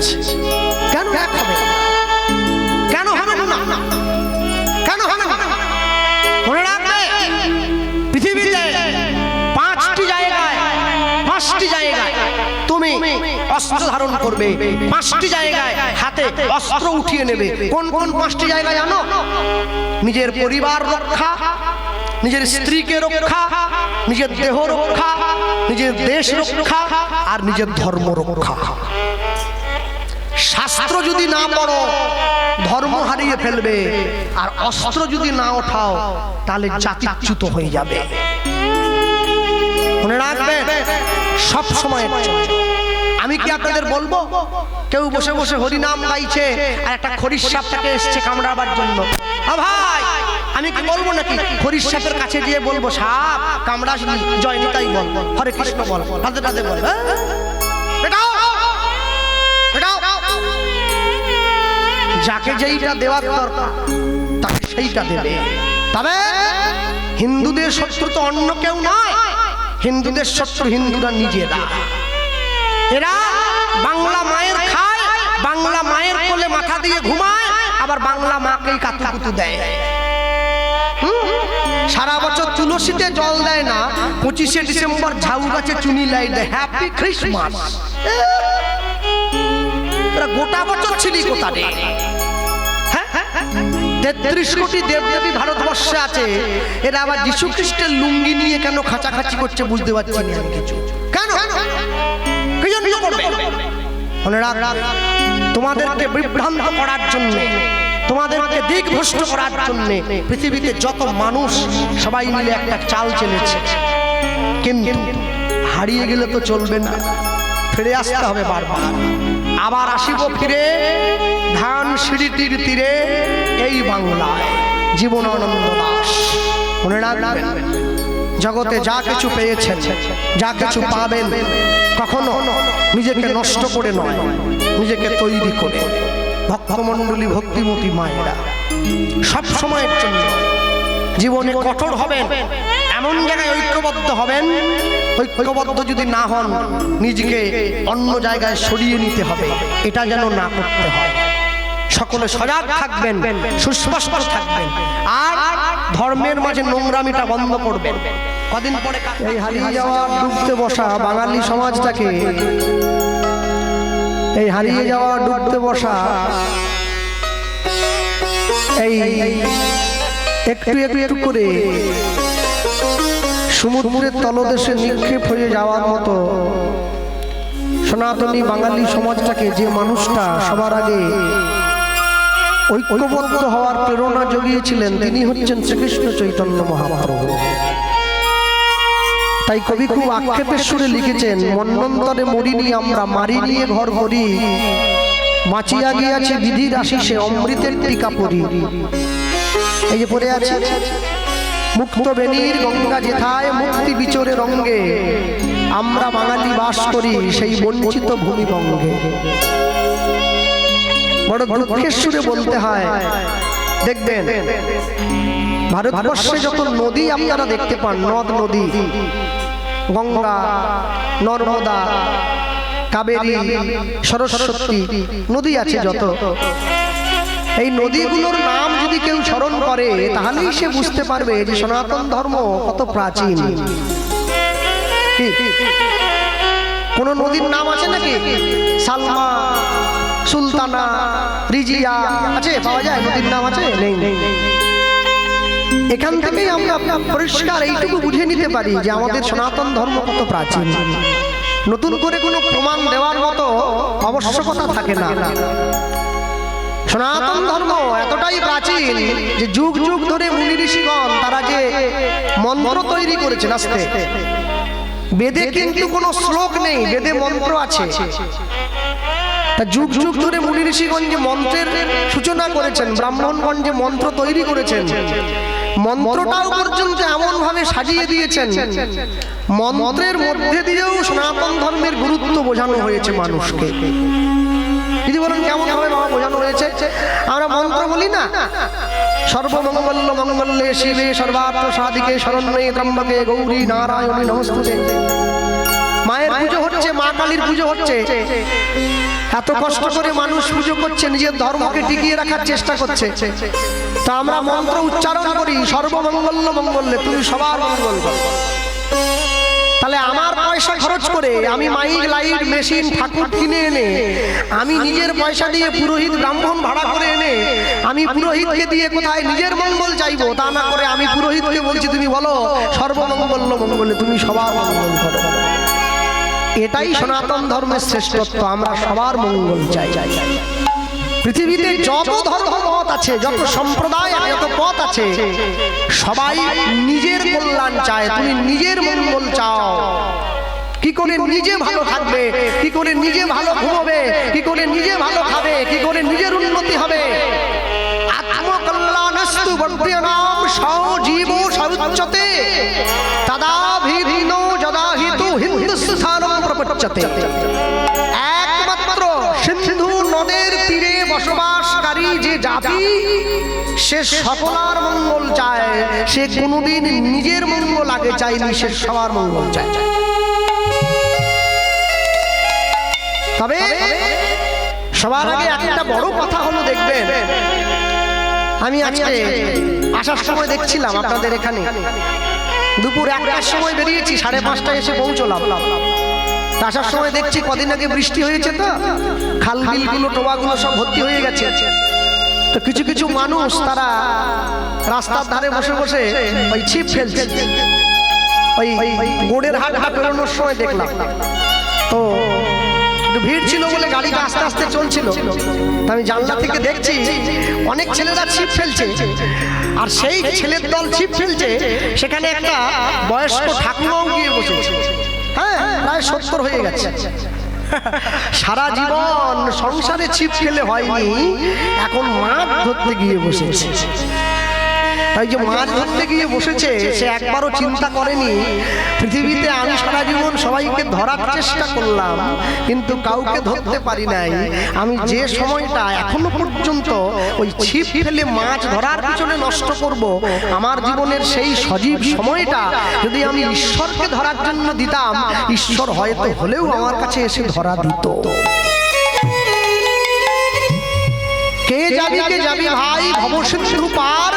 যাচ্ছে। কেন এক হবে? কেন হবে না? কেন হবে না? মনে রাখবে, পৃথিবীতে পাঁচটি জায়গায় তুমি অস্ত্র ধারণ করবে, পাঁচটি জায়গায় হাতে অস্ত্র উঠিয়ে নেবে। কোন কোন পাঁচটি জায়গায় জানো? নিজের পরিবার রক্ষা, নিজের স্ত্রীকে রক্ষা, নিজের দেহ রক্ষা, নিজের দেশ রক্ষা, আর নিজের ধর্ম রক্ষা। শাস্ত্র যদি না পড়ো ধর্ম হারিয়ে ফেলবে, আর অস্ত্র যদি না ওঠাও তাহলে জাতিচ্যুত হয়ে যাবে। মনে রাখবে সব সময়। আমি কি আপনাদের বলবো কেউ বসে বসে হরিনাম গাইছে আর একটা খরিশ সাপটাকে এসছে কামড়াবার জন্য? ভাই আমি কি বলবো নাকি খরিশ সাপের কাছে গিয়ে বলবো সাপ কামড়াসনি, জয় নিতাই বল, হরে কৃষ্ণ বল, রাধে রাধে বল? যাকে যেইটা দেওয়ার দরকার তাকে সেইটা দেবে। তবে হিন্দুদের শত্রু তো অন্য কেউ নয়, হিন্দুদের শত্রু হিন্দুরা নিজেরা। এরা বাংলা মায়ের খায়, বাংলা মায়ের কোলে মাথা দিয়ে ঘুমায়, আবার বাংলা মাকেই কাতুকুতু দেয়। সারা বছর তুলসীতে জল দেয় না, 25শে ডিসেম্বর ঝাউ গাছে চুনি লাই দেয়। Happy Christmas. গোটা বছর ছিলি কোথায়? 33 কোটি দেবদেবী ভারতবর্ষে আছে, এরা আবার যীশু খ্রিস্টের লুঙ্গি নিয়ে কেন খাঁচাখাঁচি করছে বুঝতে পারছি না আমি কিছু। কেন করবে? মনে রাখ, তোমাদেরকে বিভ্রান্ত করার জন্য, তোমাদেরকে দিকভ্রষ্ট করার জন্য পৃথিবীতে যত মানুষ সবাই মিলে একটা চাল চেলেছে। কিন্তু হারিয়ে গেলে তো চলবে না, ফিরে আসতে হবে বারবার। আবার আসিব ফিরে ধান সিঁড়িটির তীরে এই বাংলায়। জীবনানন্দ দাশ। মনে রাখবেন, জগতে যা কিছু পেয়েছেন, যা কিছু পাবেন, কখনো নিজেকে নষ্ট করে নয়, নিজেকে তৈরি করে। ভক্তমণ্ডলী, ভক্তিমতী মায়েরা সব সময়ের জন্য জীবনে কঠোর হবেন, এমন জায়গায় ঐক্যবদ্ধ হবেন। ঐক্যবদ্ধ যদি না হন নিজেকে অন্য জায়গায় সরিয়ে নিতে হবে, এটা যেন না করতে হয়। সকলে সজাগ থাকবেন, সুস্পষ্ট থাকবেন, আর ধর্মের মাঝে নোংরামিটা বন্ধ করবেন। কদিন পরে এই হারিয়ে যাওয়া, ডুবতে বসা বাঙালি সমাজটাকে, এই হারিয়ে যাওয়া, ডুবতে বসা, এই একটু একটু করে সমুদ্রের তলদেশে নিক্ষেপ হয়ে যাওয়ার মতো সনাতনী বাঙালি সমাজটাকে যে মানুষটা সবার আগে ঐক্যবদ্ধ হওয়ার প্রেরণা জুগিয়েছিলেন, তিনি হচ্ছেন শ্রীকৃষ্ণ চৈতন্য মহাপ্রভু। তাই কবি খুব আক্ষেপের সুরে লিখেছেন, মন্বন্তরে মরিনি আমরা, মারি নিয়ে ঘর করি, বাঁচিয়া গিয়াছে বিধির আশিসে অমৃতের টিকা পরি। এই যে পড়ে আছে, মুক্ত বেনির গঙ্গা যেথায় মুক্তি বিচরে রঙ্গে, আমরা বাঙালি বাস করি সেই বঞ্চিত ভূমিবঙ্গে। বড় দুঃখের সুরে বলতে হয়। দেখবেন ভারতবর্ষে যত নদী আপনারা দেখতে পান, নদ নদী, গঙ্গা, নর্মদা, কাবেরী, সরস্বতী নদী আছে যত, এই নদীগুলোর নাম যদি কেউ স্মরণ করে তাহলেই সে বুঝতে পারবে যে সনাতন ধর্ম কত প্রাচীন। কোন নদীর নাম আছে নাকি? সালমা, সুলতানা, রিজিয়া আছে, পাওয়া যায়? নদীর নাম আছে? নেই। এখান থেকেই আমরা পরিষ্কার এইটুকু বুঝে নিতে পারি যে আমাদের সনাতন ধর্ম কত প্রাচীন। নতুন করে কোনো প্রমাণ দেওয়ার মতো আবশ্যকতা থাকে না। সনাতন ধর্ম এতটাই প্রাচীন যে যুগ যুগ ধরে মুনি ঋষিগণ তারা যে মন্ত্র তৈরি করেছেন। আস্তে বেদে কিন্তু কোনো শ্লোক নেই, বেদে মন্ত্র আছে। তা যুগ যুগ ধরে মুনি ঋষিগণ যে মন্ত্রের সূচনা করেছেন, ব্রাহ্মণগণ যে মন্ত্র তৈরি করেছেন, মন্ত্রটাও পর্যন্ত এমন ভাবে সাজিয়ে দিয়েছেন, মন্ত্রের মধ্যে দিয়েও সনাতন ধর্মের গুরুত্ব বোঝানো হয়েছে মানুষকে। যদি বলেন কেমন ভাবে বাবা বোঝানো হয়েছে? আমরা মন্ত্র বলি না, সর্বমঙ্গল মঙ্গলে শিবে সর্বার্থ সাধিকে শরণ্যে ত্রম্বকে গৌরী নারায়ণী নমস্তুতে। মায়ের পুজো হচ্ছে, মা কালীর পুজো হচ্ছে, এত কষ্ট করে মানুষ পুজো করছে, নিজের ধর্মকে টিকিয়ে রাখার চেষ্টা করছে। তা আমরা মন্ত্র উচ্চারণ করি সর্বমঙ্গল মঙ্গলে, তুমি সবার মঙ্গল করো। তাহলে আমার পয়সা খরচ করে আমি মাইক লাইট মেশিন ঠাকুর কিনে এনে, আমি নিজের পয়সা দিয়ে পুরোহিত ব্রাহ্মণ ভাড়া করে এনে আমি পুরোহিতকে দিয়ে কোথায় নিজের মঙ্গল চাইবো? তা না করে আমি পুরোহিতকে বলছি তুমি বলো সর্বমঙ্গল মঙ্গলে, তুমি সবার মঙ্গল করো। এটাই সনাতন ধর্মের শ্রেষ্ঠত্ব, আমরা সবার মঙ্গল চাই। পৃথিবীতে যত ধর্মমত আছে, যত সম্প্রদায়, যত পথ আছে, সবাই নিজের কল্যাণ চায়। তুমি নিজের মঙ্গল চাও, কি করে নিজে ভালো থাকবে, কি করে নিজে ভালো ঘুমাবে, কি করে নিজে ভালো খাবে, কি করে নিজের উন্নতি হবে। আত্মকল্যাণস্তু বর্ধয়নাম সজীব সউচ্যতে তদাভিন্ন যদাহিতু হিন্দুস্থানম প্রপচ্যতে। একমাত্র সিন্ধু নদের তীরে বসবাসকারী যে জাতি, সে সকলের মঙ্গল চায়, সে কোনোদিন নিজের মঙ্গল আগে চায়নি, সে সবার মঙ্গল চায়। তবে সবার আগে একটা বড় কথা হলো, দেখবেন আমি আজকে আসার সময় দেখছিলাম আপনাদের এখানে, দুপুর 1টার সময় বেরিয়েছি, 5:30টায় এসে পৌঁছলাম। আসার সময় দেখছি কদিন আগে বৃষ্টি হয়েছে, তো খাল বিলগুলো টোবাগুলো সব ভর্তি হয়ে গেছে। তো কিছু কিছু মানুষ তারা রাস্তার ধারে বসে বসে ওই ছিপ ফেলছে। ওই গোড়ের হাটটা পেরোনোর সময় দেখলাম, তো ভিড় ছিল বলে গাড়িটা আস্তে আস্তে চলছিল। আমি জানলা থেকে দেখছি অনেক ছেলেরা ছিপ ফেলছে, আর সেই ছেলের দল ছিপ ফেলছে, সেখানে একটা বয়স্ক ঠাকুমাও গিয়ে বসেছে। হ্যাঁ, প্রায় 70 হয়ে গেছে। সারা জীবন সংসারে ছিপ ফেলে হয়নি, এখন মাছ ধরতে গিয়ে বসেছে। তাই যে মাছ ধরতে গিয়ে বসেছে, সে একবারও চিন্তা করেনি পৃথিবীতে আমি সারা জীবন সবাইকে ধরার চেষ্টা করলাম, কিন্তু কাউকে ধরতে পারি নাই। আমি যে সময়টা এখনো পর্যন্ত ওই ছিপ ফেলে মাছ ধরার পিছনে নষ্ট করব, আমার জীবনের সেই সজীব সময়টা যদি আমি ঈশ্বরকে ধরার জন্য দিতাম, ঈশ্বর হয়তো হলেও আমার কাছে এসে ধরা দিত। কে যাবি ভাই ভবসিন্ধু পার,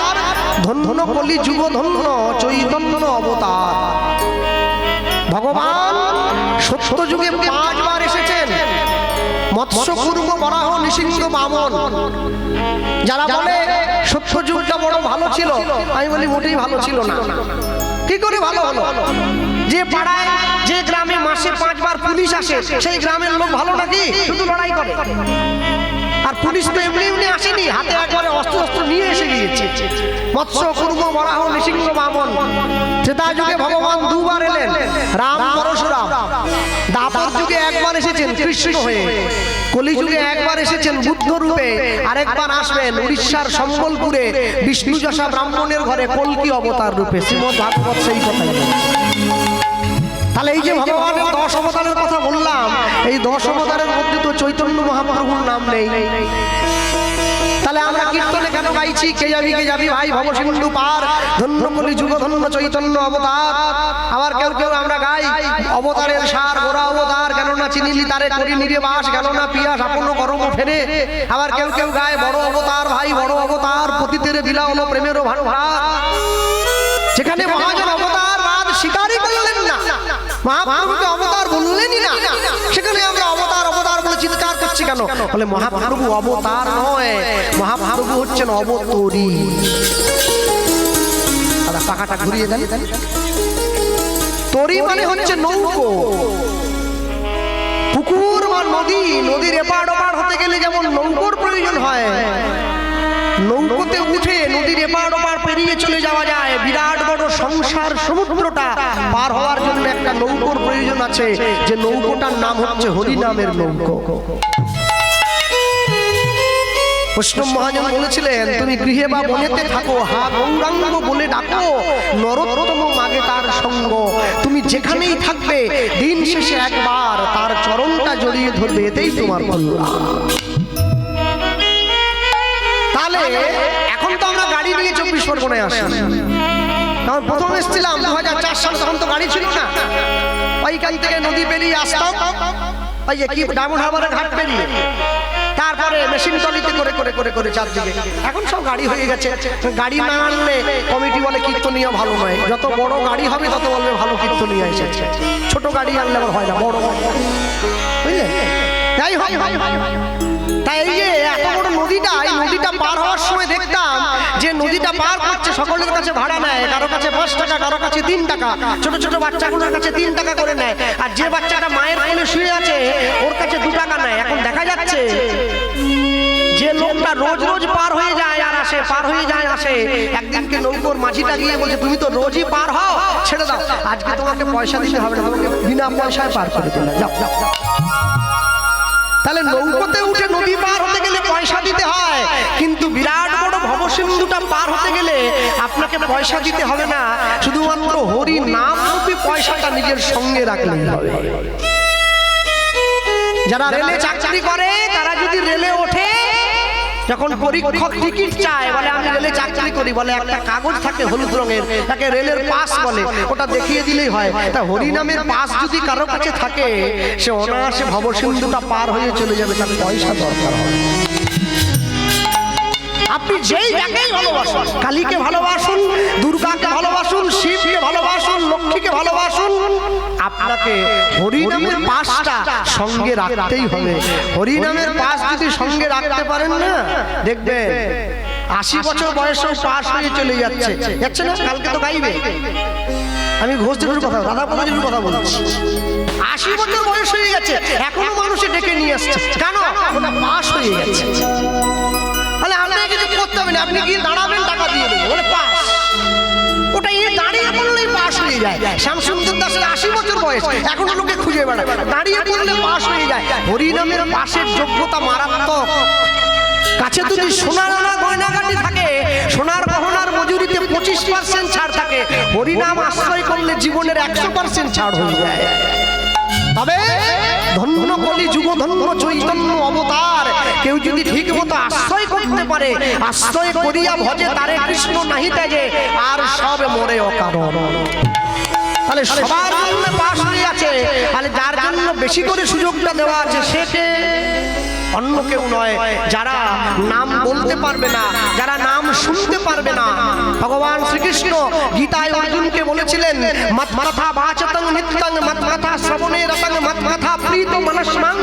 ধন্য কলি যুগ ধন্য চৈতন্য অবতার। ভগবান সত্য যুগে 5 বার এসেছেন, মৎস্য কুর্ম বরাহ নৃসিংহ বামন। যারা বলে সত্য যুগটা বড় ভালো ছিল, আমি বলি মোটেই ভালো ছিল না। কি করে ভালো হলো? যে পাড়ায় যে গ্রামে মাসে 5 বার পুলিশ আসে, সেই গ্রামের লোক ভালো নাকি? শুধু লড়াই করে। আর পুলিশ তো এমনি এমনি আসেনি, হাতে একবারে অস্ত্র নিয়ে এসে গিয়েছে। মৎস্য কুর্ম বরাহ নৃসিংহ বামন। ত্রেতা যুগে ভগবান 2 বার এলেন, রাম পরশুরাম। দ্বাপর যুগে 1 বার এসেছেন কৃষ্ণ হয়ে, কলি যুগে 1 বার এসেছেন বুদ্ধ রূপে, আরেকবার আসবেন উড়িষ্যার সম্বলপুরে বিষ্ণু যশা ব্রাহ্মণের ঘরে কল্কি অবতার রূপে। শ্রীমদ্ ভাগবত সেই কথাই। তাহলে এই যে ভগবানের 10 অবতারের কথা বললাম, এই 10 অবতারের মধ্যে তো চৈতন্য মহাপ্রভুর নাম নেই। তাহলে আমরা কীর্তনে কেন গাইছি কে যাবি ভাই ভবসিন্ধু পার, ধন্য কলি যুগ ধন্য চৈতন্য অবতার। আবার কেউ কেউ আমরা গাই অবতারের সার গোরা অবতার, কেন না চিনিলি তারে করি নিরে বাস, কেন না পিয়াস আপন গরম ফেরে। আবার কেউ কেউ গায় বড় অবতার ভাই বড় অবতার, পতিতের বিলা হলো প্রেমেরও ভান্ডার। যেখানে মহাজন অবতার বাদ স্বীকারই করলেন না, মহাপ্রভুকে অবতার বললেনই না, সেখানে আমরা অবতার অবতার বলে চিৎকার করছি কেন? বলে মহাপ্রভু অবতার নয়, মহাপ্রভু হচ্ছেন অবতরী। পাখাটা ঘুরিয়ে দেন। তরী মানে হচ্ছে নৌকো। পুকুর বা নদী, নদীর এপার ওপার হতে গেলে যেমন নৌকোর প্রয়োজন হয়, নৌকোতে উঠে নদীর এপার ওপার পেরিয়ে চলে যাওয়া যায়। বিরাট বড় সংসার সমুদ্রটা পার হওয়ার জন্য একটা নৌকোর প্রয়োজন আছে, যে নৌকোটার নাম হচ্ছে হরি নামের নৌকো। বৈষ্ণব মহাজন বলেছিলেন, তুমি গৃহে বা বনেতে থাকো, হা গৌরাঙ্গ বলে ডাকো, নরোত্তম মাগে তার সঙ্গ। তুমি যেখানেই থাকবে, দিন শেষে একবার তার চরণটা জড়িয়ে ধরবে, এতেই তোমার কল্যাণ। তাহলে এখন তো আমরা গাড়ি নিয়ে 24 পরগনায় আসি, আমি প্রথম এসেছিলাম 2004 সালে, তখন তো গাড়ি ছিল না, ওইখান থেকে নদী পেরিয়ে আসতাম, ওই যে কি ডায়মন্ড হারবারের ঘাট পেরিয়ে, তারপরে মেশিন টলিতে করে করে করে করে চারদিকে। এখন সব গাড়ি হয়ে গেছে, গাড়ি না আনলে কমিটি বলে কীর্তনীয় ভালো নয়, যত বড় গাড়ি হবে তত বলবে ভালো কীর্তনীয় এসেছে, ছোট গাড়ি আনলে আবার হয় না, বড় বুঝলে। তাই হয়। তাই এই যে এত বড় নদীটা, এই নদীটা পার হওয়ার সময় দেখতাম যে নদীটা পার করছে, সকলের কাছে ভাড়া নেয়, কারো কাছে 5 টাকা, কারো কাছে 3 টাকা, ছোট ছোট বাচ্চাগুলোর কাছে 3 টাকা করে নেয়, আর যে বাচ্চাটা মায়ের কোলে শুয়ে আছে ওর কাছে 2 টাকা নেয়। এখন দেখা যাচ্ছে যে লোকটা রোজ রোজ পার হয়ে যায় আর আসে, পার হয়ে যায় আসে, একদিনকে নৌকোর মাঝিটা গিয়ে বলছে তুমি তো রোজই পার হও, ছেড়ে দাও, আজকে তোমাকে পয়সা দিতে হবে না, তোমাকে বিনা পয়সায় পার করে দিলাম, যাও যাও। তাহলে নৌকোতে উঠে নদী পার হতে গেলে পয়সা দিতে হয়, কিন্তু বিরাট বড় ভবসিন্ধুটা পার হতে গেলে আপনাকে পয়সা দিতে হবে না, শুধুমাত্র হরি নাম রূপী পয়সাটা নিজের সঙ্গে রাখলেই হবে। যারা রেলে চাকরি করে তারা যদি রেলে ওঠে, যখন পরীক্ষক টিকিট চায় বলে আমি রেলে চাকরি করি, বলে একটা কাগজ থাকে হলুদ রঙের, তাকে রেলের পাস বলে, ওটা দেখিয়ে দিলেই হয়। তা হরি নামের পাস যদি কারো কাছে থাকে, সে অনায়াসে ভবসিন্ধুটা পার হয়ে চলে যাবে, তার পয়সা দরকার হয়। আপনি যেই জায়গায় ভালোবাসুন, কালীকে ভালোবাসুন, দুর্গাকে ভালোবাসুন, শিবকে ভালোবাসুন, লক্ষ্মীকে ভালোবাসুন, আপনাকে হরি নামের পাসটা সঙ্গে রাখতেই হবে। হরি নামের পাস যদি সঙ্গে রাখতে পারেন না, দেখবেন 80 বছর বয়সেও পাস হয়ে চলে যাচ্ছে না। কালকে তো গাইবে, আমি ঘোষদেবের কথা, রাধা প্রভুজির কথা বলছি। 80 বছর বয়স হয়ে গেছে, এখনো মানুষে ডেকে নিয়ে আসছে, কেন? ওটা পাস হয়ে গেছে। তাহলে আপনাকে কিছু করতে হবে না, আপনি গিয়ে দাঁড়াবেন, টাকা দিয়ে দেবেন, বলে পাস। ওটা দাঁড়িয়ে পড়লেই পাস হয়ে যায়। শ্যামসুন্দর দাসের 80 বছর বয়স, এখনো লোকে খুঁজে বেড়ায়, দাঁড়িয়ে পড়লে পাস হয়ে যায়। হরি নামের পাশের যোগ্যতা মারাত্মক। কাছে যদি সোনার গয়নাগাটি থাকে, সোনার গহনার মজুরিতে 25% ছাড় থাকে, হরিনাম আশ্রয় করলে জীবনের 100% ছাড় হয়ে যায়। তবে ধন্য কলি যুগ, ধন্য চৈতন্য অবতার, কেউ যদি ঠিক মতো আশ্রয় করতে পারে, আশ্রয় করিয়া ভজে তারে কৃষ্ণ নাহি ত্যাজে, আর সব মরে অকারণ। তাহলে সবার জন্য পাস হয়ে আছে, তাহলে যার জন্য বেশি করে সুযোগটা দেওয়া আছে সে অন্য কেউ নয়, যারা নাম বলতে পারবে না, যারা নাম শুনতে পারবে না। ভগবান শ্রীকৃষ্ণ গীতায় অর্জুনকে বলেছিলেন, মত মাথা বাচতং নিত্যং, মত মাথা শ্রবণে রতং, মত মাথা প্রীত মনস্মাং,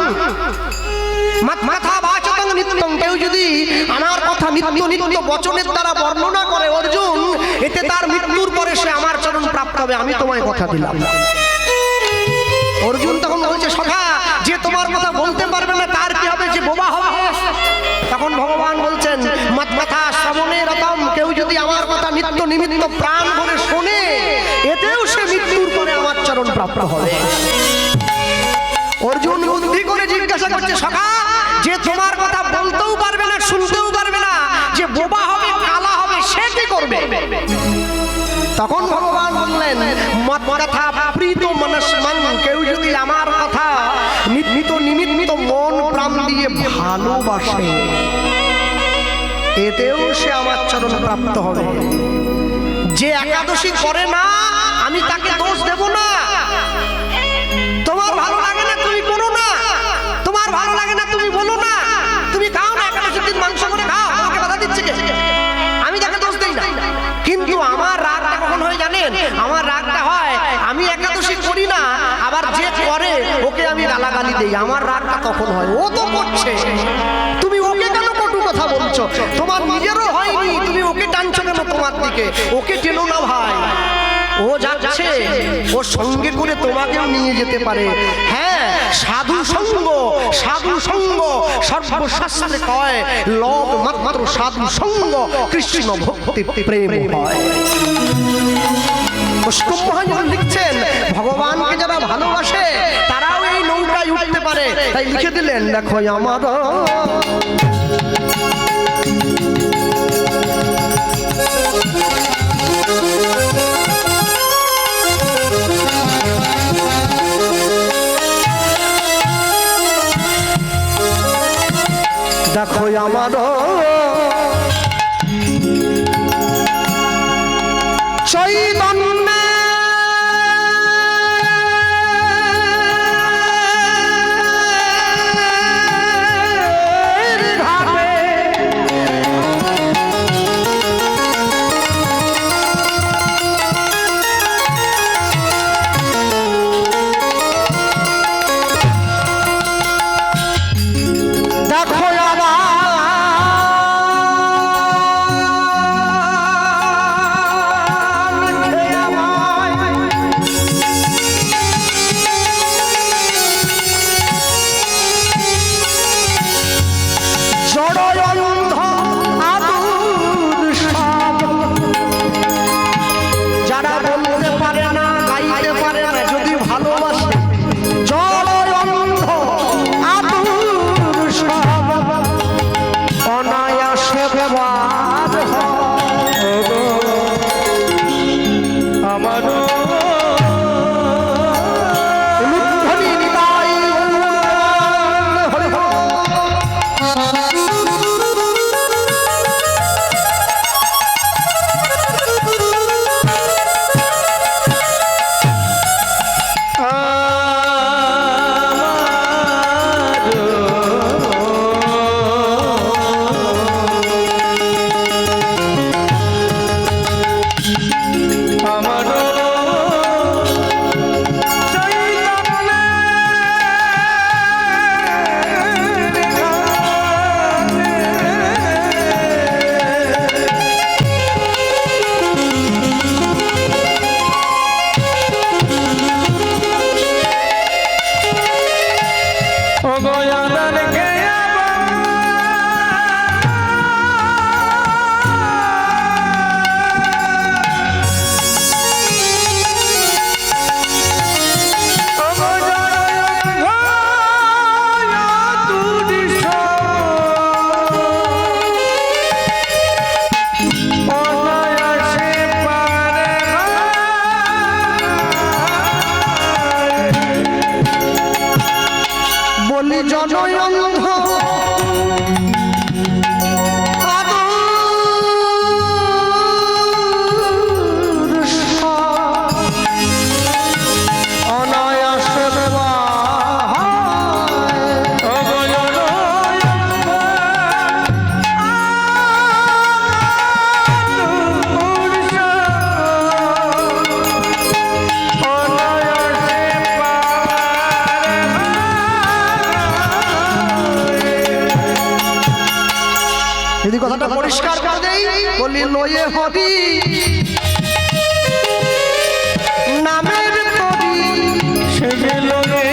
মত মাথা বাচতং নিত্যং। কেউ যদি আমার কথা নিত্য নিত্য বচনের দ্বারা বর্ণনা করে অর্জুন, এতে তার মৃত্যুর পরে সে আমার চরণ প্রাপ্ত হবে, আমি তোমায় কথা দিলাম। অর্জুন তখন বলছে, সখা, যে তোমার কথা বলতে পারবে না তার কি হবে, যে বোবা হবে। তখন ভগবান বলছেন, মত কথা শ্রবণে রতম, কেউ যদি আমার কথা নিত্য নিমিত্ত প্রাণ ভরে শোনে, এতেও সে মৃত্যুর পরে আমার চরণ প্রাপ্ত হবে। অর্জুন বুদ্ধি করে জিজ্ঞাসা করছে, সখা, যে তোমার কথা বলতেও পারবে না, শুনতেও পারবে না, যে বোবা হবে, কালা হবে, সে কি করবে? তখন ভগবান বললেন, মত কথা প্রীত মনস্মাং, কেউ যদি আমার কথা নিত্য নিমিত্ত মন প্রাণ দিয়ে ভালোবাসে, এতেও সে আমার চরণ প্রাপ্ত হবে। যে একাদশী করে না, আমি তাকে দোষ দেব না। তোমার ভালো লাগে না তুমি করো না, তোমার ভালো লাগে না তুমি বলো না, তুমি খাও না, একাদশীর দিন মাংস করে খাও, আমাকে বাধা দিচ্ছে কে? আমি তাকে দোষ দেই না। কিন্তু আমার রাগটা কখন হয় জানেন? আমার রাগটা হয় আমি একাদশী করি না, আবার যে করে ওকে আমি গালাগালি দেই, আমার রাগটা তখন হয়। ও তো করছে, তুমি ওকে কেন কটু কথা বলছো? তোমার নিজেরও হয়নি, তুমি ওকে টানছো কেন তোমার দিকে? ওকে টেনো না ভাই, ও যাচ্ছে, ও সঙ্গে করে তোমাকেও নিয়ে যেতে পারে। হ্যাঁ, সাধু সঙ্গ, সাধু সঙ্গ সর্বশাস্ত্রে কয়, লোক মাত্র সাধু সঙ্গ কৃষ্ণ ভক্তি প্রেম হয়। পুষ্কর মহাজন লিখছেন, ভগবানকে যারা ভালোবাসে তারাও এই নৌকায় উঠতে পারে। তাই লিখে দিলেন, দেখো আমার দেখো আমার চৈতন্য বলি জনয় অন্ধ কথাটা পরিষ্কার করে দেই বলি লয়ে হরি নামের তরি সে যে লয়ে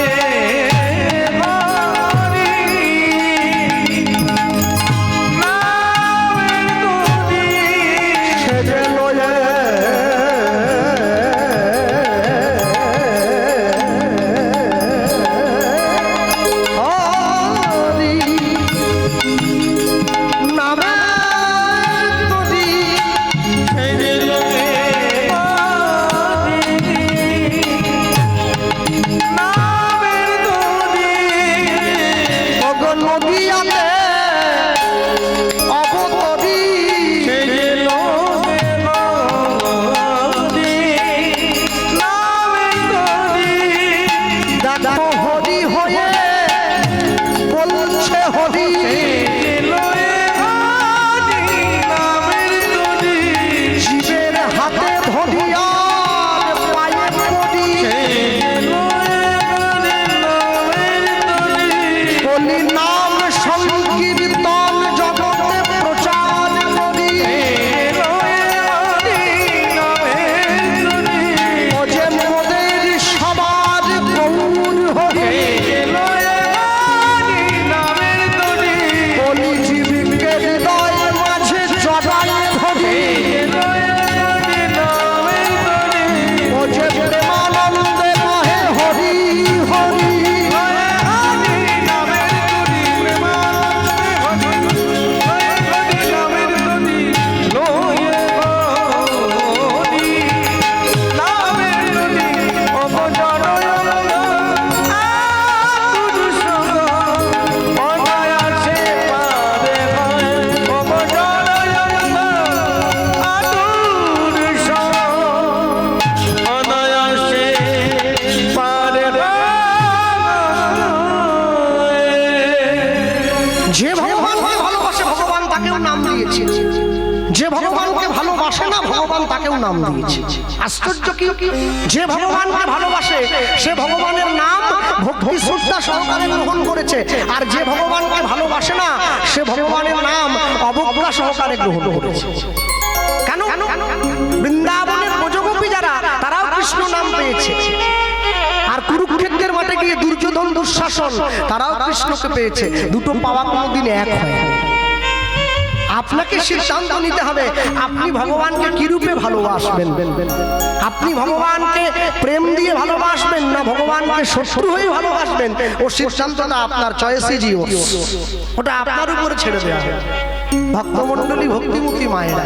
নাম দিয়েছে। আশ্চর্য কি, যে ভগবানকে ভালোবাসে সে ভগবানের নাম ভক্তি শ্রদ্ধা সহকারে গ্রহণ করেছে, আর যে ভগবানকে ভালোবাসে না সে ভগবানের নাম অবজ্ঞা সহকারে গ্রহণ করেছে। কেন? বৃন্দাবনের ব্রজগোপী যারা তারাও কৃষ্ণ নাম পেয়েছে, আর কুরুক্ষেত্রের মাঠে গিয়ে দুর্যোধন দুঃশাসন তারাও কৃষ্ণকে পেয়েছে। দুটো পাওয়া কোনোদিন এক হয়। আপনাকে সিদ্ধান্ত নিতে হবে আপনি ভগবানকে কি রূপে ভালোবাসবেন। আপনি ভগবানকে প্রেম দিয়ে ভালোবাসবেন না ভগবানকে শত্রু হয়ে ভালোবাসবেন, ও সিদ্ধান্তটা আপনার, চয়েসই জিও, ওটা আপনার উপরে ছেড়ে দেওয়া হবে। ভক্তমণ্ডলী, ভক্তিমুখী মায়েরা,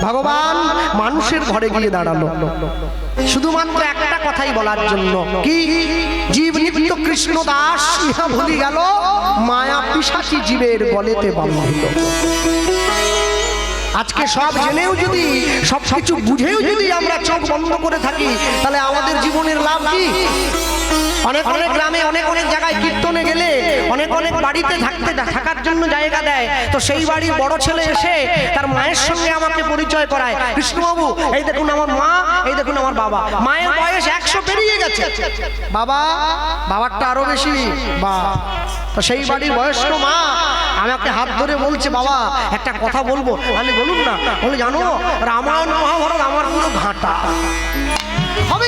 ভগবান মানুষের ঘরে গিয়ে দাঁড়ালো শুধুমাত্র একটা কথাই বলার জন্য, কি জীব নিত্য কৃষ্ণ দাস ইহা ভুলি গেল, মায়া পিশাচী জীবের গলেতে বাঁধিল। আজকে সব জেনেও যদি, সব কিছু বুঝেও যদি আমরা চোখ বন্ধ করে থাকি, তাহলে আমাদের জীবনের লাভ কি? অনেক অনেক গ্রামে অনেক অনেক জায়গায় কীর্তনে গেলে অনেক অনেক বাড়িতে থাকার জন্য জায়গা দেয়, তো সেই বাড়ির বড় ছেলে এসে তার মায়ের সঙ্গে আমাকে পরিচয় করায়, কৃষ্ণবাবু এই দেখুন আমার মা, এই দেখুন আমার বাবা। মায়ের বয়স 100 পেরিয়ে গেছে, বাবারটা আরো বেশি। বা তো সেই বাড়ির বয়স্ক মা আমাকে হাত ধরে বলছে, বাবা একটা কথা বলবো। আমি বলুন না। বলে জানো রামায়ণ মহাভারত আমার পুরো ঘাঁটা হবে,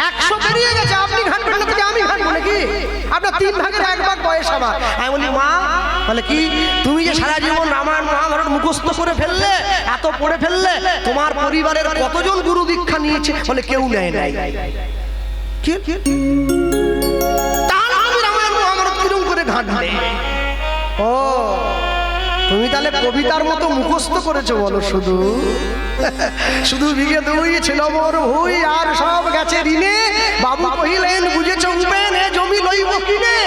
100 পেরিয়ে গেছে, আপনি ঘাঁটবেন না তো আমি ঘাঁটবো নাকি? আপনার 3 ভাগের 1 ভাগ বয়স আমার। আমি বলি মা, বলে কি তুমি যে সারা জীবন রামায়ণ মহাভারত মুখস্থ করে ফেললে, এত পড়ে ফেললে, তোমার পরিবারের কতজন গুরু দীক্ষা নিয়েছে? বলে কেউ নেয় নাই। কি তাহলে আমি রামায়ণ মহাভারত কিরকম করে ঘাঁটবে? ও তুমি তাহলে কবিতার মতো মুখস্থ করেছো বলো? শুধু শুধু বিঘে 2 ছিল মোর ভুই, আর সব গেছে ঋণে। বাবু কহিলেন বুঝেছ উপেন, এ জমি লইব কিনে।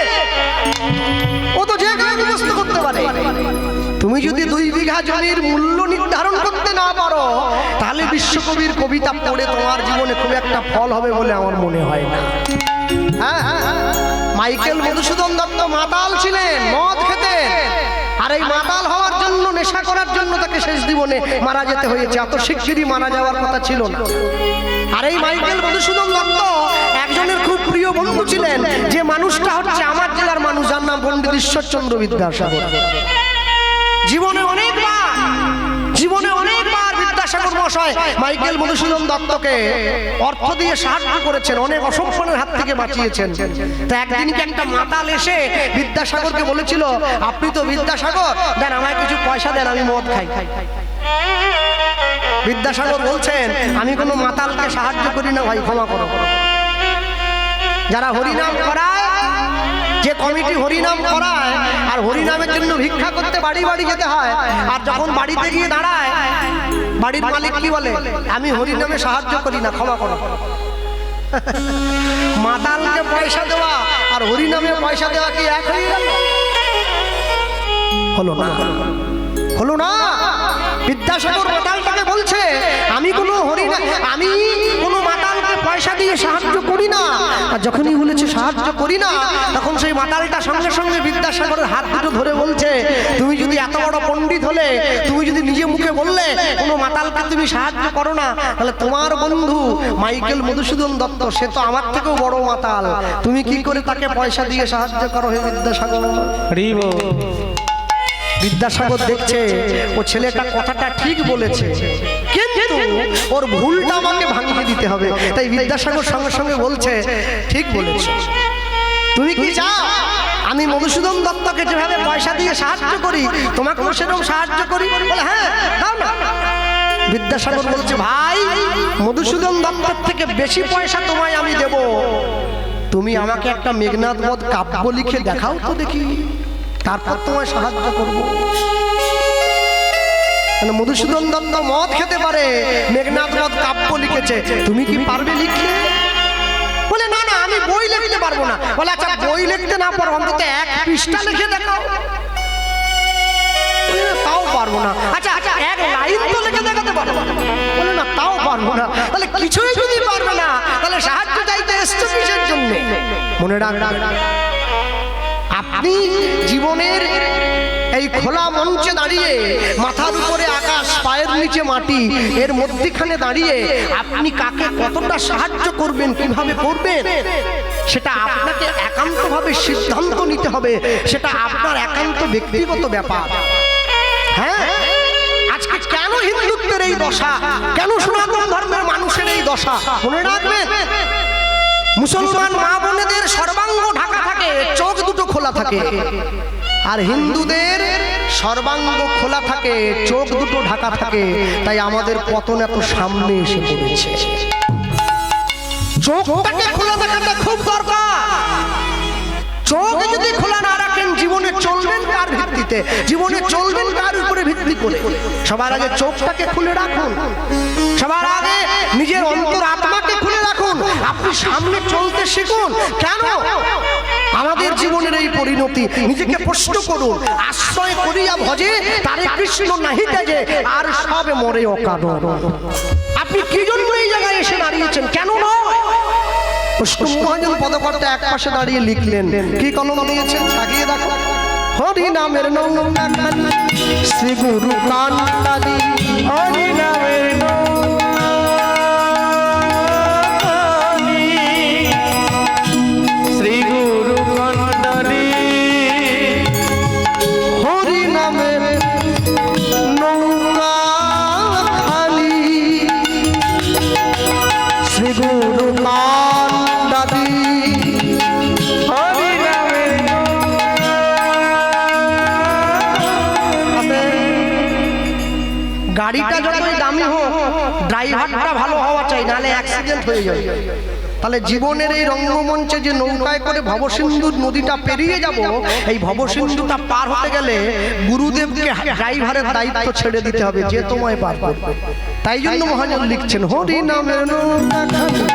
তুমি যদি 2 বিঘা জমির মূল্য নির্ধারণ করতে না পারো, তাহলে বিশ্বকবির কবিতা পড়ে তোমার জীবনে খুব একটা ফল হবে বলে আমার মনে হয় না। হ্যাঁ, মাইকেল মধুসূদন দত্ত মাতাল ছিলেন, মদ খেতেন, আর এই মাতাল হওয়ার জন্য, নেশা করার জন্য তাকে শেষ জীবনে মারা যেতে হয়েছে। এত শিগগিরই মারা যাওয়ার কথা ছিল না। আর এই মাইকেল মধুসূদন দত্ত একজনের খুব প্রিয় বন্ধু ছিলেন, যে মানুষটা হচ্ছে আমার জেলার মানুষ, যার নাম পণ্ডিত ঈশ্বরচন্দ্র বিদ্যাসাগর। জীবনে অনেকবার বিদ্যাসাগর মশাই মাইকেল মধুসূদন দত্তকে অর্থ দিয়ে সাহায্য করেছেন, অনেক অসম্মানের হাত থেকে বাঁচিয়েছেন। তো একদিনকে একটা মাতাল এসে বিদ্যাসাগরকে বলেছিল, আপনি তো বিদ্যাসাগর, দেন আমায় কিছু পয়সা দেন, আমি মদ খাই। বিদ্যাসাগর বলছেন, আমি কোনো মাতালকে সাহায্য করি না ভাই, ক্ষমা করো। যারা হরিনাম করায়, যে কমিটি হরিনাম করায়, আর হরিনামের জন্য ভিক্ষা করতে বাড়ি বাড়ি যেতে হয়, আর যখন বাড়িতে গিয়ে দাঁড়ায়, বাড়ির মালিক কি বলে, আমি হরিনামে সাহায্য করি না, ক্ষমা করো। মাতালকে পয়সা দেওয়া আর হরিনামে পয়সা দেওয়া কি এক হয়ে গেল? হলো না। বিদ্যাসাগর মাতালটাকে বলছে, আমি কোনো মাতালকে পয়সা দিয়ে সাহায্য করি না। আর যখনই বলেছে সাহায্য করি না, তখন সেই মাতালটা সঙ্গে সঙ্গে বিদ্যাসাগরের হাত দুটো ধরে বলছে, তুমি যদি এত বড় পণ্ডিত হলে, তুমি যদি নিজে মুখে বললে কোনো মাতালকে তুমি সাহায্য করো না, তাহলে তোমার বন্ধু মাইকেল মধুসূদন দত্ত, সে তো আমার থেকেও বড় মাতাল, তুমি কি করে তাকে পয়সা দিয়ে সাহায্য করো হে বিদ্যাসাগর? বিদ্যাসাগর দেখছে ও ছেলেটা কথাটা ঠিক বলেছে, কিন্তু ওর ভুলটা আমাকে ভাঙিয়ে দিতে হবে। তাই বিদ্যাসাগর সঙ্গে সঙ্গে বলছে, ঠিক বলেছে, তুমি কি চাও আমি মধুসূদন দত্তকে যেভাবে পয়সা দিয়ে সাহায্য করি, তোমাকেও সেরকম সাহায্য করি? বলে হ্যাঁ, দাও না। বিদ্যাসাগর বলছে, ভাই, মধুসূদন দত্তের থেকে বেশি পয়সা তোমায় আমি দেব, তুমি আমাকে একটা মেঘনাদ বধ কাব্য লিখে দেখাও তো দেখি, তারপর তোমায় সাহায্য করবো। মধুসূদন দত্ত মদ খেতে পারে, মেঘনাদ বধ কাব্য লিখেছে, তুমি কি পারবে লিখতে? বলে না, আমি বই লিখতে পারবো না। বলে আচ্ছা, বই লিখতে না পারো, অন্তত 1 পৃষ্ঠা লিখে দেখাও। বলে না, তাও পারবো না। আচ্ছা, 1 লাইন তো লিখে দেখাতে পারবো? বলে না, তাও পারবো না। তাহলে কিছুই যদি পারবে না, তাহলে সাহায্য চাইতে এসছো কিসের জন্য? মনে রাখ, আপনি জীবনের এই খোলা মঞ্চে দাঁড়িয়ে, মাথার উপরে আকাশ, পায়ের নিচে মাটি, এর মধ্যখানে দাঁড়িয়ে আপনি কাকে কতটা সাহায্য করবেন, কিভাবে করবেন, সেটা আপনাকে একান্তভাবে সিদ্ধান্ত নিতে হবে। সেটা আপনার একান্ত ব্যক্তিগত ব্যাপার। হ্যাঁ, আজকে কেন হিন্দুত্বের এই দশা, কেন সনাতন ধর্মের মানুষের এই দশা, মনে রাখবেন, মুসলমান মা বোনেদের সর্বাঙ্গ ঢাকা থাকে, চোখ দুটো খোলা থাকে, আর হিন্দুদের সর্বাঙ্গ খোলা থাকে, চোখ দুটো ঢাকা থাকে। তাই আমাদের পতন এত সামনে এসে পড়েছে। চোখটাকে খোলা থাকাটা খুব দরকার। চোখ যদি খোলা না রাখেন, জীবনে চলবেন কার ভিত্তিতে, জীবনে চলবেন কার উপরে ভিত্তি করে? সবার আগে চোখটাকে খুলে রাখুন, সবার আগে নিজের অন্তর আত্মাকে খুলে রাখুন। আপনি সামনে চলতে শিখুন। কেন আমাদের জীবনের এই পরিণতি? নিজেকে প্রশ্ন করুন। আশ্রয় করিয়া ভজে তারে কৃষ্ণ নাহি তেজে, আর সবে মরে অকারণ। আপনি কি জন্য এই জায়গায় এসে দাঁড়িয়েছেন? কেন নয়? মহাজন পদকর্তা এক পাশে দাঁড়িয়ে লিখলেন, কি কলম দিয়েছেন তাকিয়ে দেখো। হরি নামের নৌকা খানি, শ্রী গুরু কান্তাদি, হরি নামের গাড়িটা যতই দামি হোক, ড্রাইভারটা ভালো হওয়া চাই, নাহলে অ্যাক্সিডেন্ট হয়ে যাবে। তাহলে জীবনের এই রঙ্গমঞ্চে যে নৌকায় করে ভবসিন্ধুর নদীটা পেরিয়ে যাব, এই ভবসিন্ধুটা পার হতে গেলে গুরুদেবকে ড্রাইভারের দায়িত্ব ছেড়ে দিতে হবে, যে তোমায় পার করবে। তাই জন্য মহাজন লিখছেন, হরি নামের নৌকা খানি,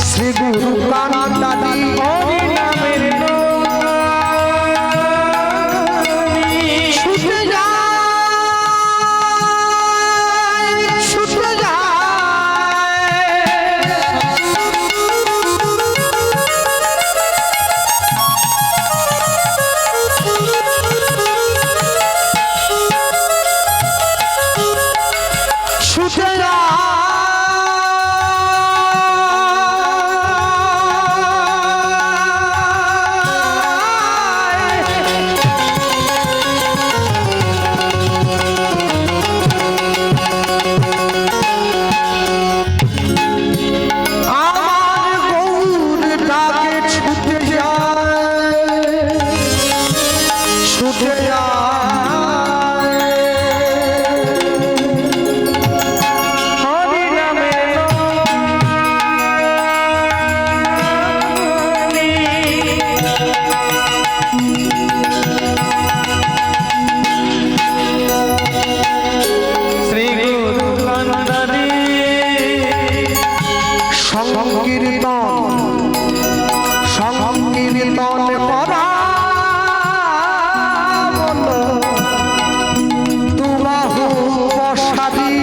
শ্রী গুরু কান্তাদি, হরি নামের নৌকা খানি, সংকীর্তন করা বলো দুবাহু প্রসাদী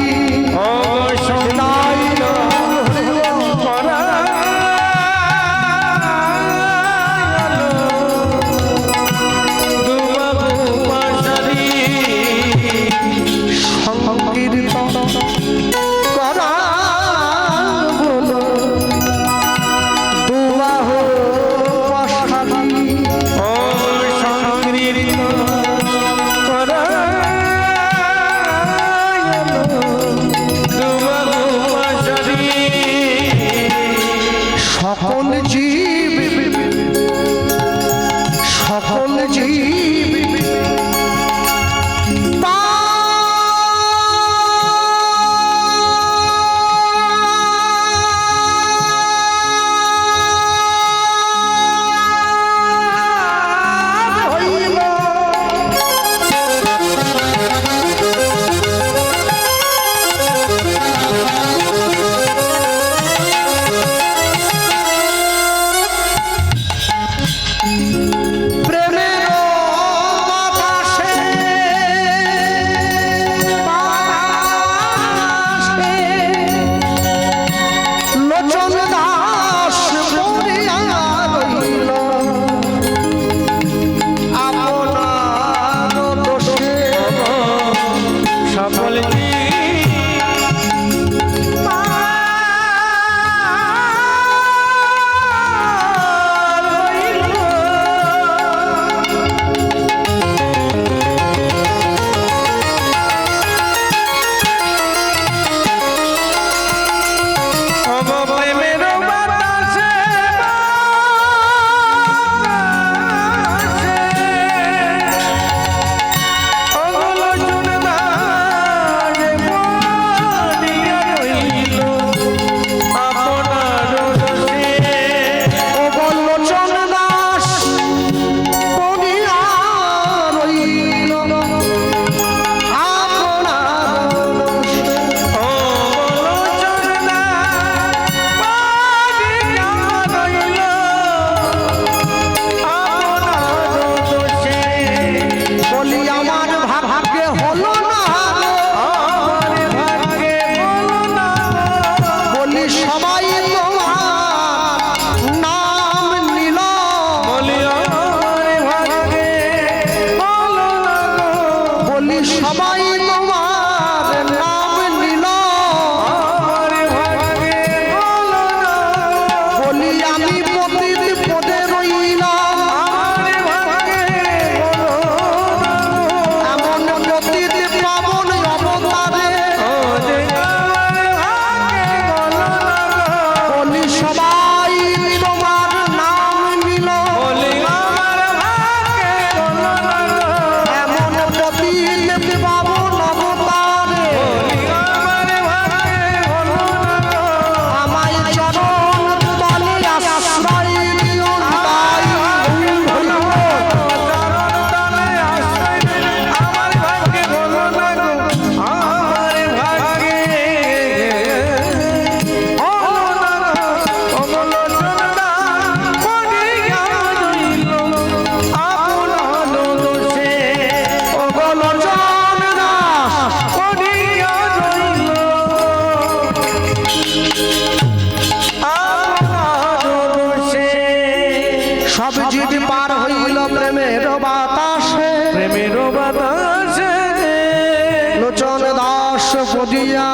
পড়িয়া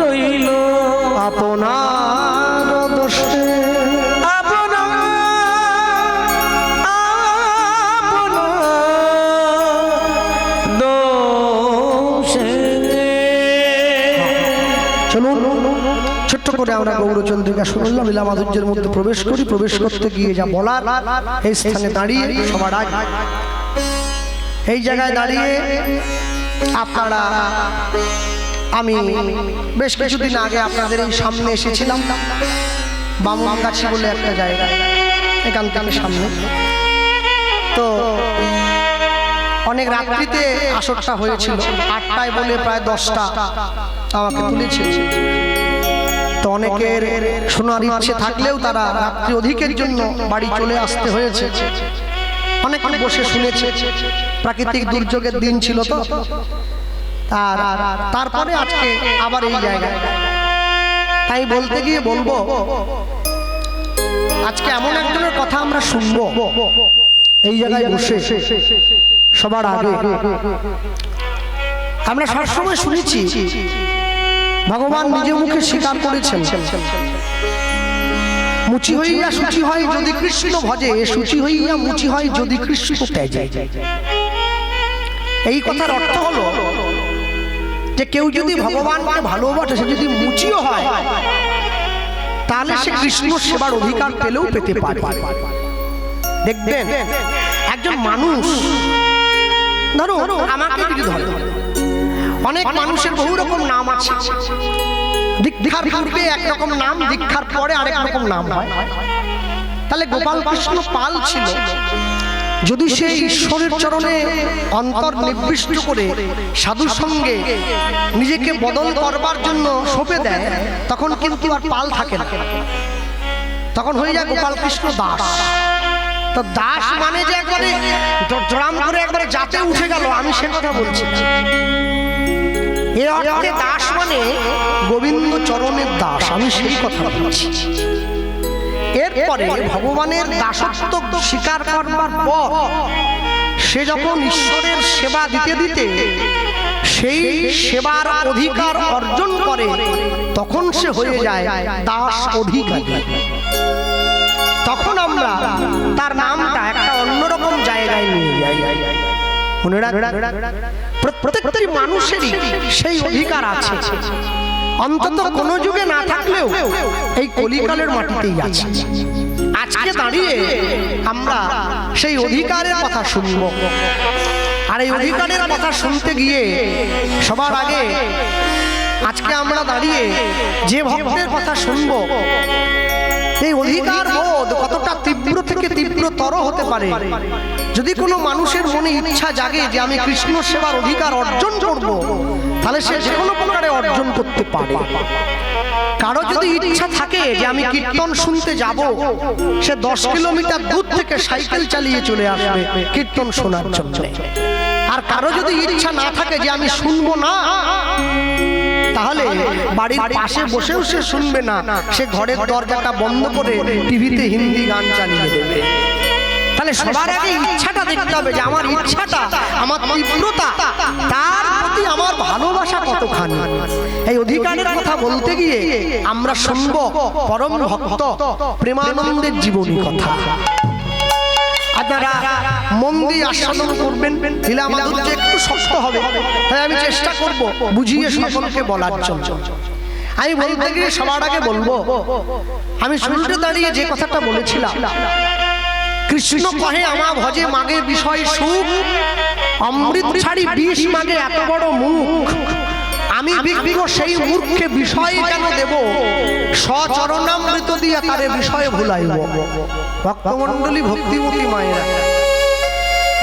রইল আপনার দোষে চলুন ছোট্ট করে আমরা গৌরচন্দ্রিকা শুনলাম, লীলা মাধুর্যের মধ্যে প্রবেশ করি। প্রবেশ করতে গিয়ে যা বলার, এই স্থানে দাঁড়িয়ে সবার আগে এই জায়গায় দাঁড়িয়ে আপনারা, আমি বেশ কিছুদিন আগে আপনাদের এই সামনে এসেছিলাম, বামুনগাছি বলে একটা জায়গা, এখান থেকে সামনে। তো অনেক রাত্রিতে আসরটা হয়েছিল, 8টায় বলে প্রায় 10টা আমাকে তুলেছে। তো অনেকের শোনার ইচ্ছে থাকলেও তারা রাত্রি অধিকের জন্য বাড়ি চলে আসতে হয়েছে। অনেকে বসে শুনেছে, প্রাকৃতিক দুর্যোগের দিন ছিল তো। তারপরে আজকে আবার এই জায়গায় তাই বলতে গিয়ে বলবো, আজকে এমন একজনের কথা আমরা শুনবো এই জায়গায় বসে সবার আগে। আমরা সবসময় শুনেছি, ভগবান নিজের মুখে স্বীকার করেছেন, মুচি হইয়া শুচি হয় যদি কৃষ্ণ ভজে, শুচি হইয়া মুচি হয় যদি কৃষ্ণ ত্যাজে। এই কথার অর্থ হলো যে কেউ যদি ভগবানকে ভালোবাসে, সে যদি মুচিও হয়, তাহলে সে কৃষ্ণ সেবার অধিকার পেলেও পেতে পারে। দেখবেন একজন মানুষ, ধরো আমাকে যদি ধরে, অনেক মানুষের বহু রকম নাম আছে। দীক্ষার পূর্বে একরকম নাম, দীক্ষার পরে আরেক রকম নাম হয়। তাহলে গোপাল কৃষ্ণ পাল ছিল, যদি সে ঈশ্বরের চরণে অন্তর নিবিষ্ট করে সাধুর সঙ্গে নিজেকে বদল করবার জন্য সঁপে দেয়, তখন কিন্তু আর পাল থাকে না, তখন হয়ে যায় গোপাল কৃষ্ণ দাস। তো দাস মানে যে একবারে জড়াম করে একবারে জাতে উঠে গেল, আমি সে কথা বলছি। এর অর্থে দাস মানে গোবিন্দ চরণের দাস, আমি সেই কথা বলছি। এরপরে ভগবানের দাসত্ব স্বীকার করবার পর সে যখন ঈশ্বরের সেবা দিতে দিতে সেই সেবার অধিকার অর্জন করে, তখন সে হয়ে যায় দাস অধিকারী। তখন আমরা তার নামটা একটা অন্যরকম জায়গায় নিয়ে যাই। মনে রাখবেন, প্রত্যেকটি মানুষেরই সেই অধিকার আছে, অন্তত কোন যুগে না থাকলেও এই কলিকালের মাটিতেই আছে। আজকে দাঁড়িয়ে আমরা সেই অধিকারের কথা শুনব। আর এই অধিকারের কথা শুনতে গিয়ে সবার আগে আজকে আমরা দাঁড়িয়ে যে ভক্তের কথা শুনব, এই অধিকার বোধ কতটা তীব্র থেকে তীব্রতর হতে পারে। যদি কোনো মানুষের মনে ইচ্ছা জাগে যে আমি কৃষ্ণ সেবার অধিকার অর্জন করব, তাহলে সে যে কোনো প্রকারে অর্জন করতে পারে। কারো যদি ইচ্ছা থাকে যে আমি কীর্তন শুনতে যাব, সে 10 কিলোমিটার দূর থেকে সাইকেল চালিয়ে চলে আসবে কীর্তন শোনার জন্য। আর কারো যদি ইচ্ছা না থাকে যে আমি শুনবো না, তাহলে বাড়ির পাশে বসেও সে শুনবে না, সে ঘরের দরজাটা বন্ধ করে টিভিতে হিন্দি গান চালিয়ে দেবে। তাহলে সবার আগে ইচ্ছাটা দেখতে হবে যে আমার ইচ্ছাটা, আমার তীব্রতা, তার প্রতি আমার ভালোবাসা কতখানি। এই অধিকারের কথা বলতে গিয়ে আমরা শুনবো পরম ভক্ত প্রেমানন্দের জীবনী কথা। আপনারা মন দিয়ে আস্বাদন করবেন। লীলা মাধুর্য একটু শক্ত হবে, তাই আমি চেষ্টা করব বুঝিয়ে সকলকে বলার জন্য। আমি বলতে গিয়ে সবার আগে বলবো, আমি শুরুতে দাঁড়িয়ে যে কথাটা বলেছিলাম, কৃষ্ণ কহে আমা ভজে মাগে বিষয় সুখ, অমৃত ছাড়ি বিষ মাগে এত বড় মুখ। আমি বিজ্ঞ সেই মূর্খে বিষয় কেন দেব, সচরণামৃত দিয়া তারে বিষয় ভুলাইব। ভক্তমণ্ডলী, ভক্তিমতী মায়েরা,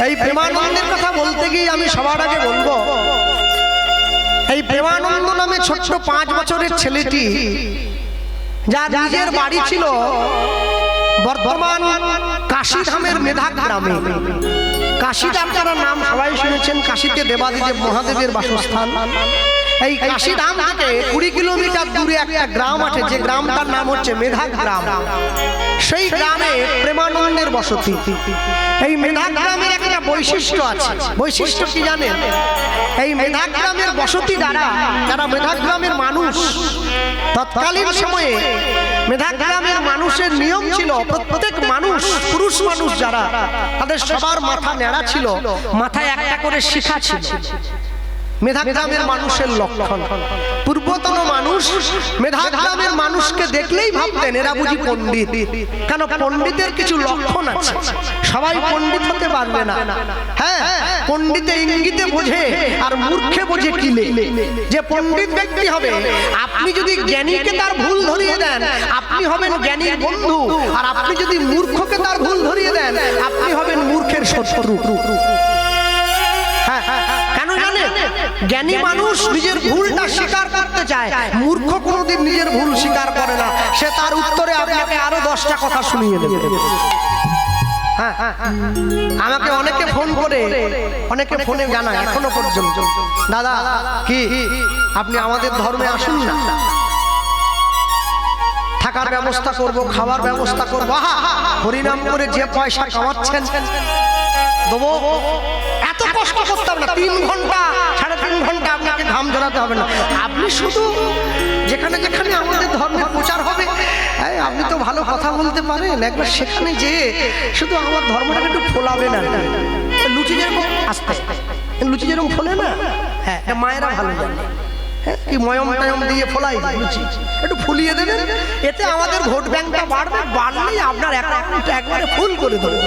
এই প্রেমানন্দের কথা বলতে গিয়ে আমি সবার আগে বলবো, এই প্রেমানন্দ নামে ছোট্ট 5 বছরের ছেলেটি, যার নিজের বাড়ি ছিল বর্ধমান কাশীধামের মেধাক গ্রামে। কাশীধাম যারা নাম সবাই শুনেছেন, কাশীতে দেবাদিদেব মহাদেবের বাসস্থান। এই কাশীধাম থেকে 20 কিলোমিটার দূরে একটা গ্রাম আছে, যে গ্রামটার নাম হচ্ছে মেধাক গ্রাম। সেই গ্রামে প্রেমানন্দের বসতি। এই মেধাক গ্রামের একটা বৈশিষ্ট্য আছে। বৈশিষ্ট্য কি জানেন? এই মেধাক গ্রামের বসতি যারা মেধাক গ্রামের মানুষ, তৎকালীন সময়ে মেধাক গ্রামের মানুষের নিয়ম ছিল, প্রত্যেক মানুষ, পুরুষ মানুষ যারা, তাদের সবার মাথা নেড়া ছিল, মাথায় একটা করে শিখা ছিল। মেধাক গ্রামের মানুষের লক্ষণ। পূর্বতন মানুষ মেধাক গ্রামের মানুষকে দেখলেই ভাবতেন এরা বুঝি পণ্ডিত। কেন? পণ্ডিতের কিছু লক্ষণ আছে। সবাই পণ্ডিত হতে পারবে না। হ্যাঁ, পণ্ডিতে ইঙ্গিতে বোঝে আর মূর্খে বোঝে কিলে। যে পণ্ডিত ব্যক্তি হবে, আপনি যদি জ্ঞানীকে তার ভুল ধরিয়ে দেন, আপনি হবেন জ্ঞানীর বন্ধু। আর আপনি যদি মূর্খকে তার ভুল ধরিয়ে দেন, আপনি হবেন মূর্খের শত্রু। হ্যাঁ, কেন জানেন? জ্ঞানী মানুষ নিজের ভুলটা স্বীকার করতে চায়, মূর্খ কোনোদিন নিজের ভুল স্বীকার করে না। সে তার উত্তরে আপনাকে আরো 10টা কথা শুনিয়ে দেবে। হ্যাঁ, আমাকে অনেকে ফোন করে, অনেকে ফোনে জানায় এখনো পর্যন্ত, দাদা কি আপনি আমাদের ধর্মে আসুন না, থাকার ব্যবস্থা করব, খাবার ব্যবস্থা করবো, হরিনাম করে যে পয়সা কামাচ্ছেন দেবো। এত কষ্ট করতাম না, 3 ঘন্টা 3.5 ঘন্টা আপনাকে ঘাম ঝরাতে হবে না। আপনি শুধু যেখানে যেখানে আমাদের ধর্মের প্রচার হবে, আপনি তো ভালো কথা বলতে পারেন, একবার সেখানে যে শুধু আমার ধর্মটাকে একটু ফোলাবেন। আর লুচি যেরকম আসতে লুচি যেরকম ফোলে না, হ্যাঁ মায়েরা ভালো জানে, কি ময়ম টয়ম দিয়ে ফোলাই লুচি, একটু ফুলিয়ে দেবেন, এতে আমাদের ভোট ব্যাংকটা বাড়বে, বাড়লেই আপনার একবারে ফুল করে দেবে।